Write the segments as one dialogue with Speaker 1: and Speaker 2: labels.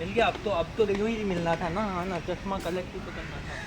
Speaker 1: Mill गया। अब तो यूं ही मिलना था ना, हाँ ना, चश्मा कलेक्ट ही तो करना था।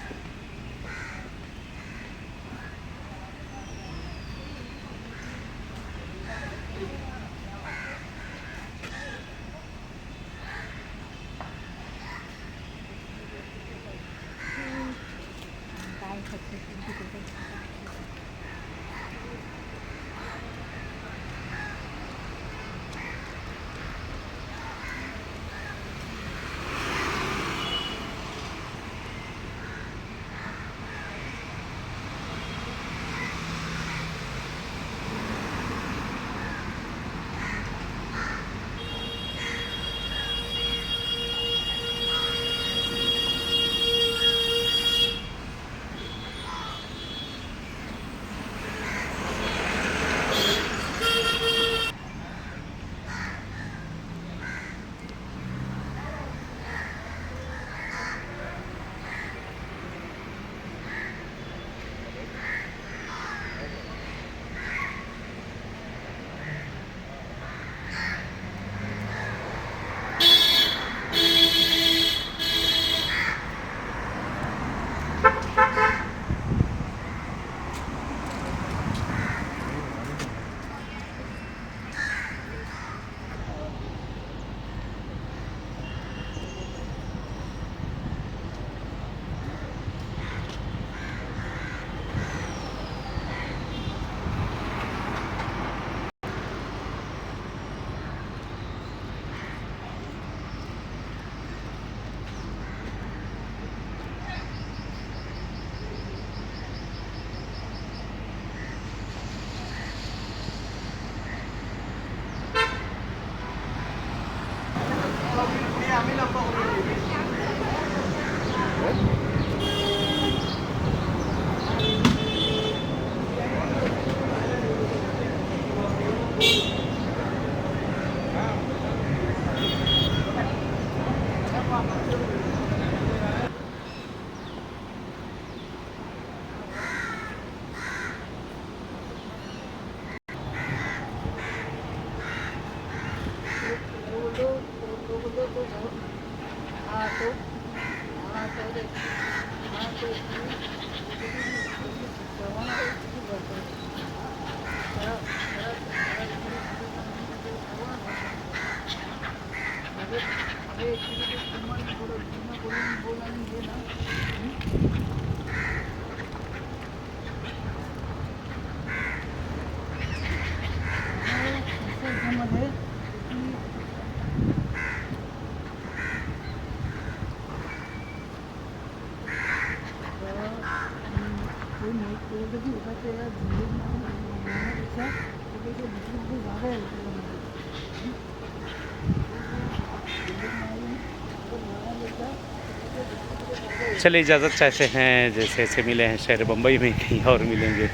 Speaker 2: चलिए इजाज़त चाहते हैं, जैसे ऐसे मिले हैं शहर बम्बई में, कहीं और मिलेंगे।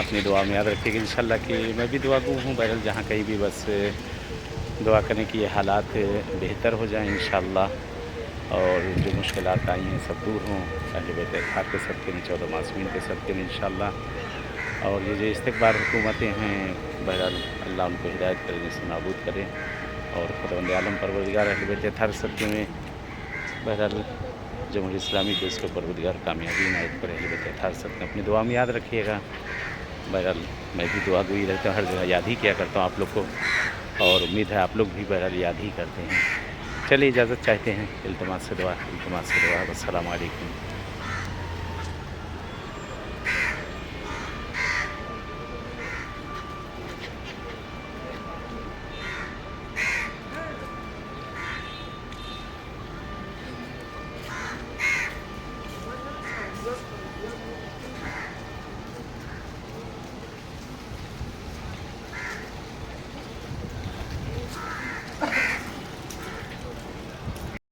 Speaker 2: अपनी दुआ में याद रखिएगा इंशाल्लाह कि मैं भी दुआ गो हूँ बहरहाल, जहाँ कहीं भी बस दुआ करें कि ये हालात बेहतर हो जाएं इंशाल्लाह, और जो मुश्किलात आई हैं सब दूर हों अहले बैत अतहार के सदक़े में, 14 मासूमीन के सदक़े में इंशाल्लाह। और ये जो इस्तिकबार हुकूमतें हैं बहरहाल अल्लाह उनको हिदायत करे, जिससे नाबूद करे, और खुदावंद आलम परवरदिगार अहले बैत अतहार सदक़े में बहरहाल जमहूरियत इस्लामी को इसको परवरदिगार कामयाबी इनायत करे, अहले बैत अतहार सदक़े अपनी दुआ में याद रखिएगा। बहरहाल मैं भी दुआ गोई रहता हूँ, हर जगह याद ही किया करता हूँ आप लोग को, और उम्मीद है आप लोग भी बहरहाल याद ही करते हैं। चलिए इजाज़त चाहते हैं, इल्तिमास से दुआ, इल्तिमास से दुआ। अस्सलामु अलैकुम।